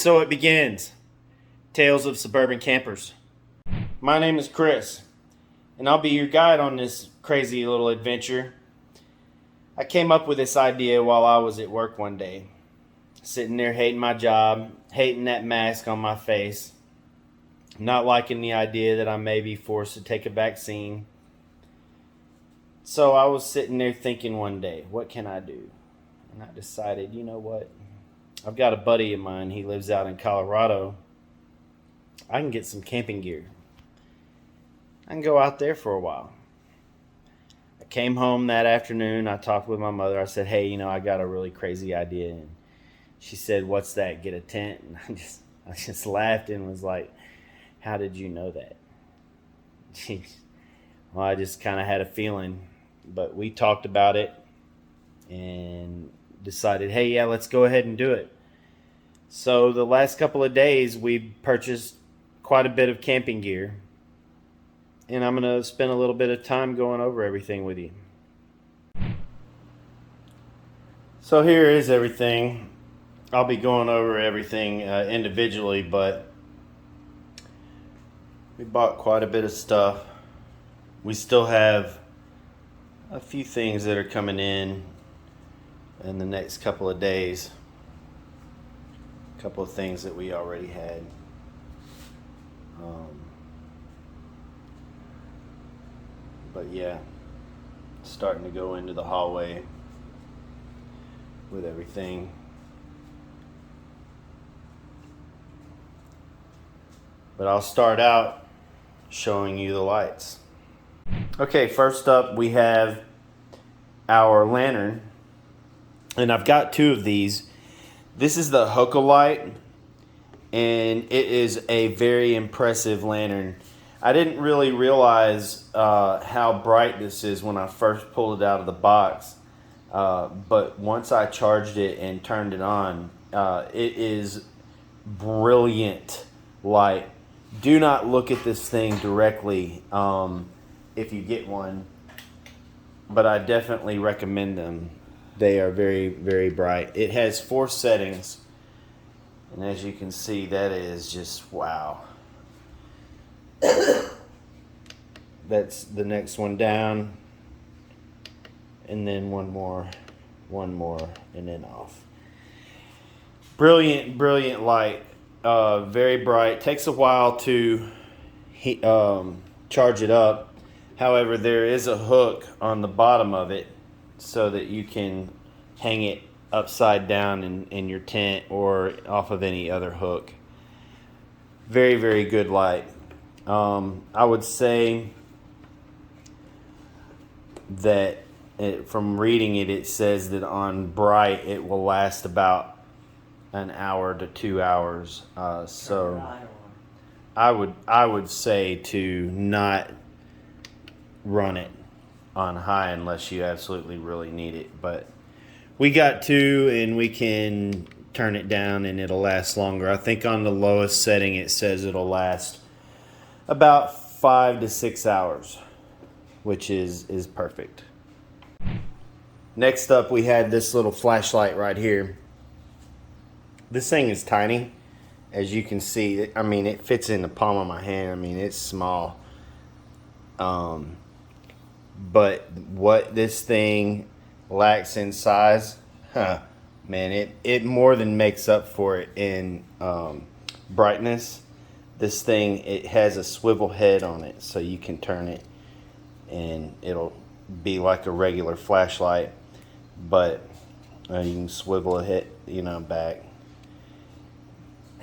so it begins. Tales of Suburban Campers. My name is Chris, and I'll be your guide on this crazy little adventure. I came up with this idea while I was at work one day, sitting there hating my job, hating that mask on my face, not liking the idea that I may be forced to take a vaccine. So I was sitting there thinking one day, what can I do? And I decided, you know what? I've got a buddy of mine, he lives out in Colorado. I can get some camping gear. I can go out there for a while. I came home that afternoon, I talked with my mother, I said, hey, I got a really crazy idea. And she said, what's that, get a tent? And I just laughed and was like, how did you know that? Jeez. Well, I just kind of had a feeling, but we talked about it and decided, hey, yeah, let's go ahead and do it. So the last couple of days, we purchased quite a bit of camping gear, and I'm going to spend a little bit of time going over everything with you. So here is everything. I'll be going over everything individually, but we bought quite a bit of stuff. We still have a few things that are coming in the next couple of days. A couple of things that we already had. But yeah, starting to go into the hallway with everything. But I'll start out showing you the lights. Okay, first up we have our lantern, and I've got two of these. This is the Hookah Light, and it is a very impressive lantern. I didn't really realize how bright this is when I first pulled it out of the box, but once I charged it and turned it on, it is brilliant light. Do not look at this thing directly if you get one, but I definitely recommend them. They are very, very bright. It has 4 settings, and as you can see, that is just wow. That's the next one down, and then one more, and then off. Brilliant, brilliant light. Very bright. Takes a while to charge it up. However, there is a hook on the bottom of it so that you can hang it upside down in your tent or off of any other hook. Very, very good light. I would say that from reading it, it says that on bright it will last about an hour to 2 hours. So I would say to not run it on high unless you absolutely really need it. But we got 2, and we can turn it down and it'll last longer. I think on the lowest setting it says it'll last about 5 to 6 hours, which is perfect. Next up we had this little flashlight right here. This thing is tiny, as you can see. It fits in the palm of my hand. It's small. But what this thing lacks in size, man, it more than makes up for it in brightness. This thing, it has a swivel head on it, so you can turn it and it'll be like a regular flashlight, but you can swivel it back.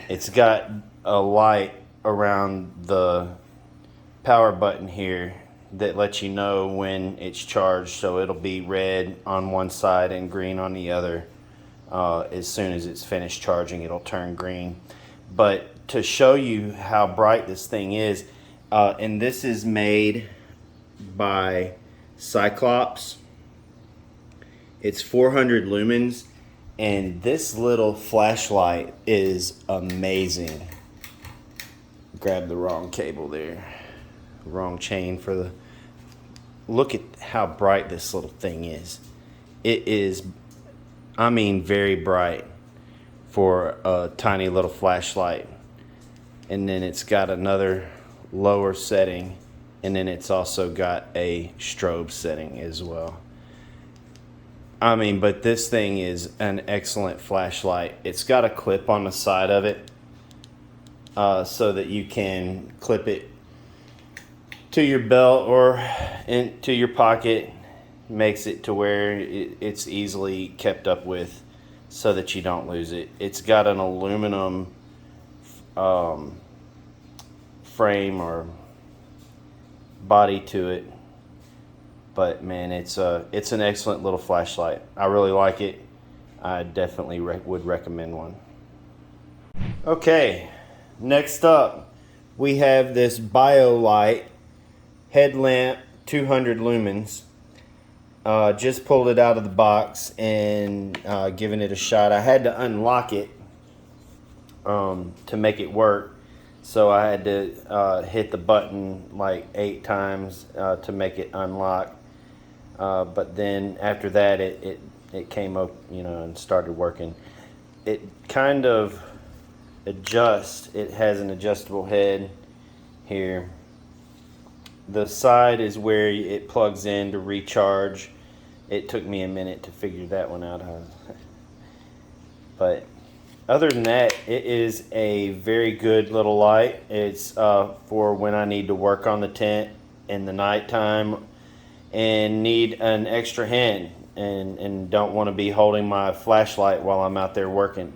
It's got a light around the power button here that lets you know when it's charged, so it'll be red on one side and green on the other. As soon as it's finished charging, it'll turn green. But to show you how bright this thing is, and this is made by Cyclops. It's 400 lumens, and this little flashlight is amazing. Grab the wrong cable there. Wrong chain for the... Look at how bright this little thing is. It is, very bright. for a tiny little flashlight. And then it's got another lower setting, and then it's also got a strobe setting as well. I mean, but this thing is an excellent flashlight. It's got a clip on the side of it so that you can clip it to your belt or into your pocket. Makes it to where it's easily kept up with so that you don't lose it. It's got an aluminum frame or body to it, but man, it's an excellent little flashlight. I really like it. I definitely would recommend one. Okay, next up we have this Biolight Headlamp 200 lumens. Just pulled it out of the box and given it a shot. I had to unlock it to make it work, so I had to hit the button like 8 times to make it unlock. But then after that, it came up, and started working. It kind of adjusts. It has an adjustable head here. The side is where it plugs in to recharge. It took me a minute to figure that one out. But other than that, it is a very good little light. It's for when I need to work on the tent in the nighttime and need an extra hand and don't want to be holding my flashlight while I'm out there working.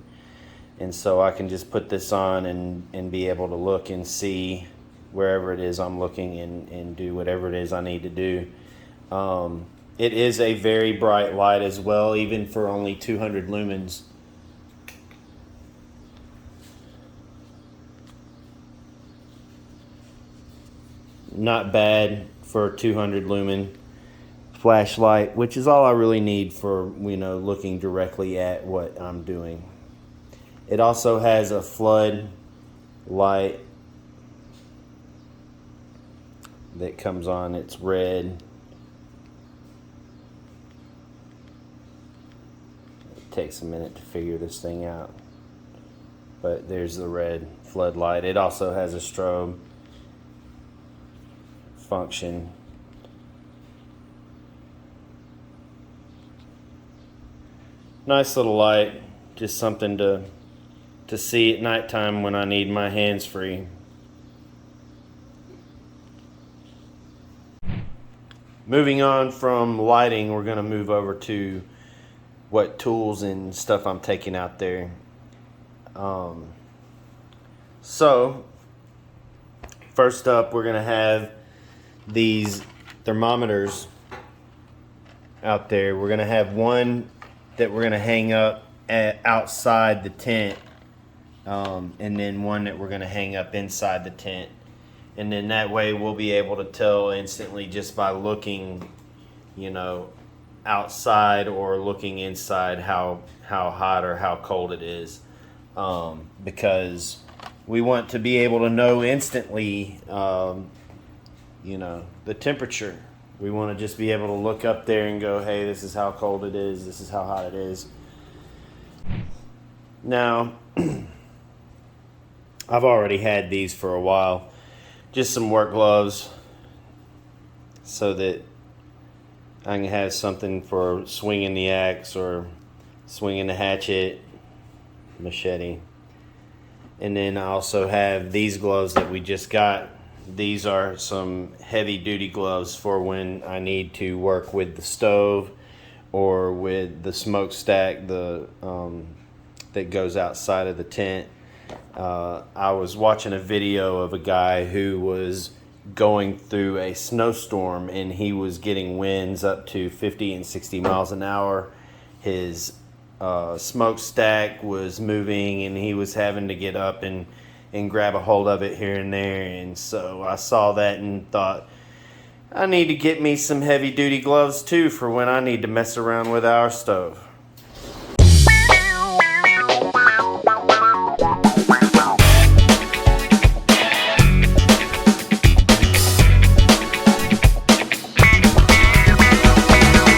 And so I can just put this on and be able to look and see wherever it is I'm looking and do whatever it is I need to do. It is a very bright light as well, even for only 200 lumens. Not bad for a 200 lumen flashlight, which is all I really need for, looking directly at what I'm doing. It also has a flood light that comes on. It's red. It takes a minute to figure this thing out, but there's the red floodlight. It also has a strobe function. Nice little light, just something to see at nighttime when I need my hands free. Moving on from lighting, we're going to move over to what tools and stuff I'm taking out there. So, first up, we're going to have these thermometers out there. We're going to have one that we're going to hang up outside the tent, and then one that we're going to hang up inside the tent. And then that way we'll be able to tell instantly just by looking, outside or looking inside how hot or how cold it is. Because we want to be able to know instantly, the temperature. We want to just be able to look up there and go, hey, this is how cold it is. This is how hot it is. Now, I've already had these for a while. Just some work gloves so that I can have something for swinging the axe or swinging the hatchet, machete. And then I also have these gloves that we just got. These are some heavy duty gloves for when I need to work with the stove or with the smokestack that goes outside of the tent. I was watching a video of a guy who was going through a snowstorm and he was getting winds up to 50 and 60 miles an hour. His smokestack was moving and he was having to get up and grab a hold of it here and there. And so I saw that and thought, I need to get me some heavy duty gloves too for when I need to mess around with our stove.